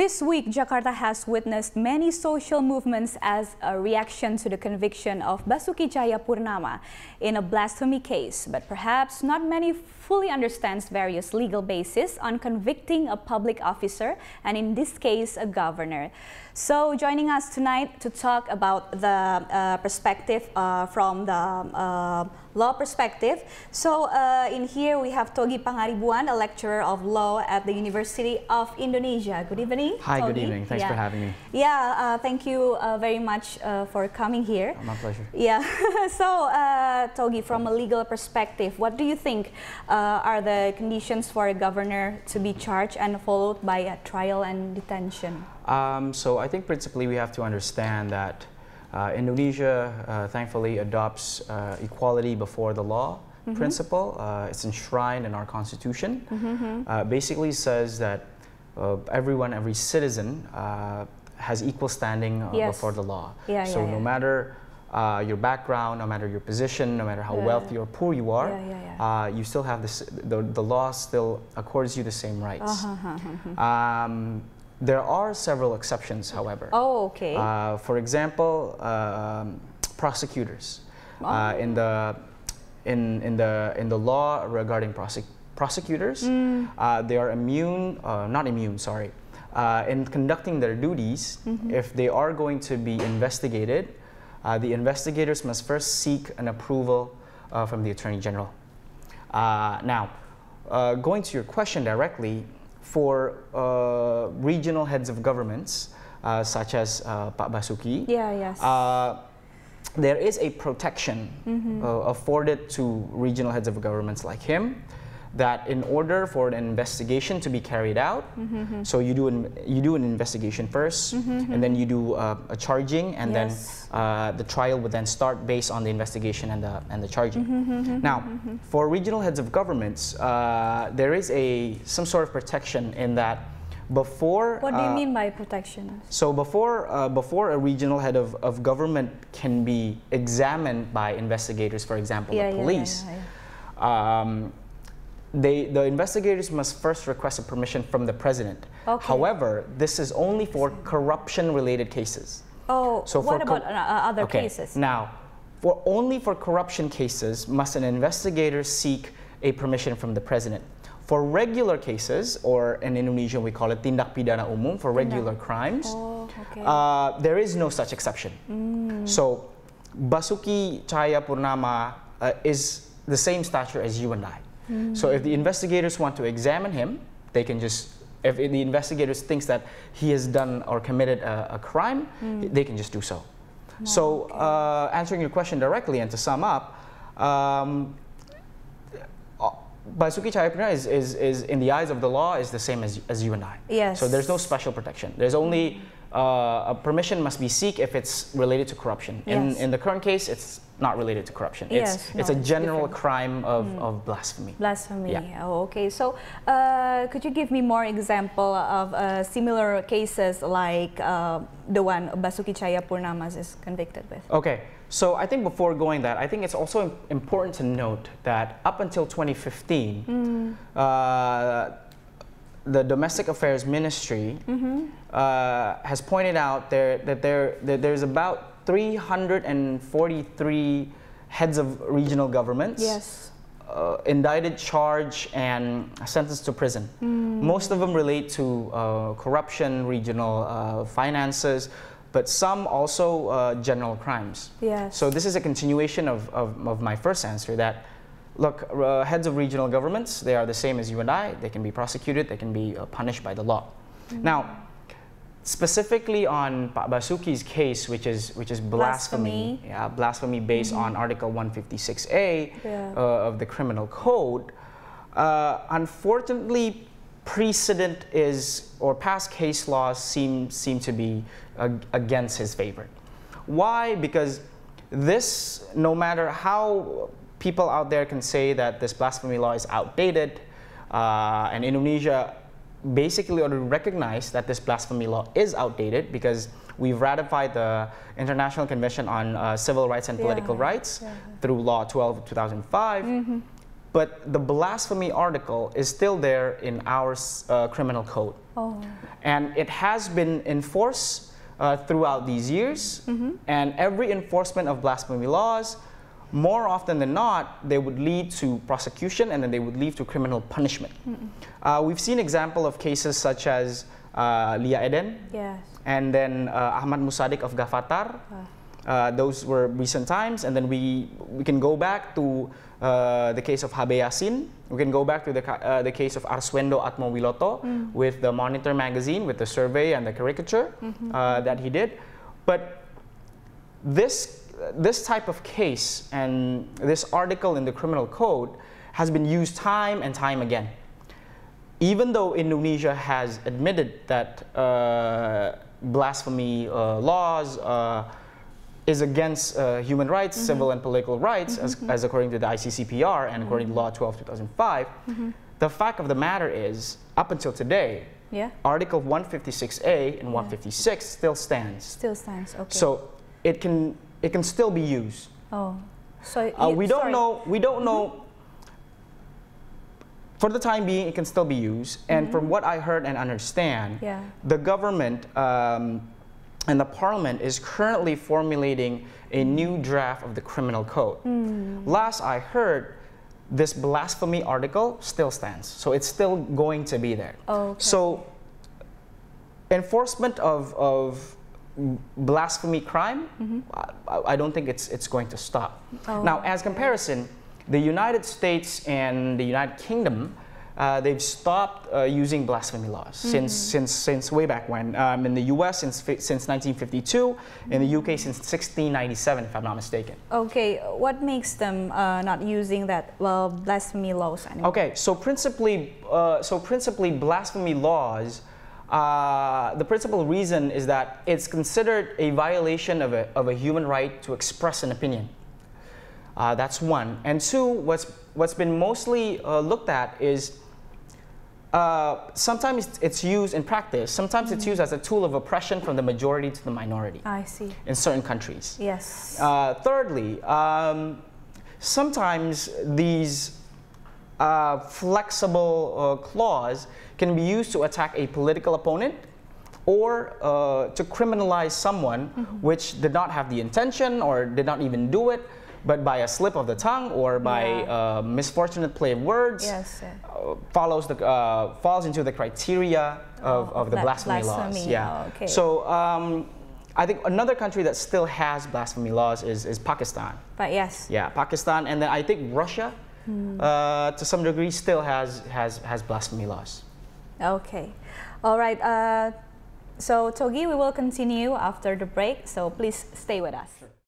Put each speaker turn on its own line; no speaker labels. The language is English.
This week, Jakarta has witnessed many social movements as a reaction to the conviction of Basuki Tjahaja Purnama in a blasphemy case, but perhaps not many fully understands various legal basis on convicting a public officer, and in this case, a governor. So joining us tonight to talk about the perspective from the law perspective. So in here we have Togi Pangaribuan, a lecturer of law at the University of Indonesia. Good evening.
Hi,
Togi.
good evening. Thanks for having me.
Yeah, thank you very much for coming here.
My pleasure.
Yeah. So Togi, from a legal perspective, what do you think are the conditions for a governor to be charged and followed by a trial and detention?
So I think principally we have to understand that Indonesia thankfully adopts equality before the law principle. It's enshrined in our constitution. Basically says that every citizen has equal standing before the law. So no matter your background, no matter your position, no matter how wealthy or poor you are, you still have this, the law still accords you the same rights. There are several exceptions, however.
Oh, okay.
For example, prosecutors. In the law regarding prosecutors, they are immune, not immune, sorry. In conducting their duties, if they are going to be investigated, the investigators must first seek an approval from the Attorney General. Now, going to your question directly, for regional heads of governments, such as Pak Basuki, there is a protection afforded to regional heads of governments like him, that in order for an investigation to be carried out, so you do an investigation first, and then you do a charging, and then the trial would then start based on the investigation and the charging. Now, for regional heads of governments, there is some sort of protection in that before.
What do you mean by protection?
So before a regional head of government can be examined by investigators, for example, the police. The investigators must first request a permission from the president. However, this is only for corruption-related cases.
Oh, so what about other cases?
Now, only for corruption cases must an investigator seek a permission from the president. For regular cases, or in Indonesian we call it tindak pidana umum, for regular crimes, there is no such exception. So, Basuki Tjahaja Purnama is the same stature as you and I. So if the investigators want to examine him, they can just, if the investigators thinks that he has done or committed a crime, they can just do so. So answering your question directly and to sum up, Basuki Tjahaja Purnama is in the eyes of the law is the same as you and I.
Yes.
So there's no special protection. There's only a permission must be sought if it's related to corruption. In the current case, it's not related to corruption. It's a general crime of blasphemy.
Blasphemy. Oh, okay. So could you give me more example of similar cases like the one Basuki Tjahaja Purnama is convicted with? Okay.
So I think before going that, I think it's also important to note that up until 2015, the Domestic Affairs Ministry has pointed out that there's about 343 heads of regional governments indicted, charged, and sentenced to prison. Most of them relate to corruption, regional finances, but some also general crimes. So this is a continuation of my first answer that, look, heads of regional governments, they are the same as you and I. They can be prosecuted, they can be punished by the law. Now, specifically on Pak Basuki's case, which is blasphemy, blasphemy based on Article 156A of the Criminal Code, unfortunately, precedent or past case laws seem to be against his favor. Why? Because this, no matter how people out there can say that this blasphemy law is outdated, and Indonesia basically already recognized that this blasphemy law is outdated because we've ratified the International Convention on Civil Rights and Political Rights through Law 12 of 2005. but the blasphemy article is still there in our criminal code.
Oh.
And it has been enforced throughout these years, and every enforcement of blasphemy laws, more often than not, they would lead to prosecution and then they would lead to criminal punishment. We've seen example of cases such as Lia Eden,
yes,
and then Ahmad Musadik of Gavatar. Those were recent times, and then we can go back to the case of Habe Yasin. We can go back to the case of Arswendo Atmowiloto with the Monitor magazine, with the survey and the caricature that he did. But this type of case and this article in the criminal code has been used time and time again. Even though Indonesia has admitted that blasphemy laws is against human rights, civil and political rights, as according to the ICCPR and according to Law 12/2005, the fact of the matter is, up until today, Article 156A and 156 still stands.
Still stands. Okay.
So it can still be used.
Oh, so
we don't know. For the time being, it can still be used. And from what I heard and understand, the government and the parliament is currently formulating a new draft of the criminal code. Last I heard, this blasphemy article still stands. So it's still going to be there.
Okay.
So enforcement of blasphemy crime, I don't think it's going to stop. Now, as comparison, the United States and the United Kingdom, they've stopped using blasphemy laws since way back when. In the US since 1952, in the UK since 1697, if I'm not mistaken. Okay,
what makes them not using that blasphemy laws anymore?
Okay, so principally blasphemy laws. The principal reason is that it's considered a violation of a human right to express an opinion. That's one. And two, what's been mostly looked at is sometimes it's used in practice. Sometimes it's used as a tool of oppression from the majority to the minority.
I see.
In certain countries.
Yes.
Thirdly, sometimes these flexible clause can be used to attack a political opponent or to criminalize someone which did not have the intention or did not even do it, but by a slip of the tongue or by misfortunate play of words, falls into the criteria of the blasphemy laws. Yeah.
Okay.
So I think another country that still has blasphemy laws is Pakistan.
But yes.
Yeah, Pakistan, and then I think Russia, to some degree, still has blasphemy laws.
Okay. All right. So Togi, we will continue after the break. So please stay with us.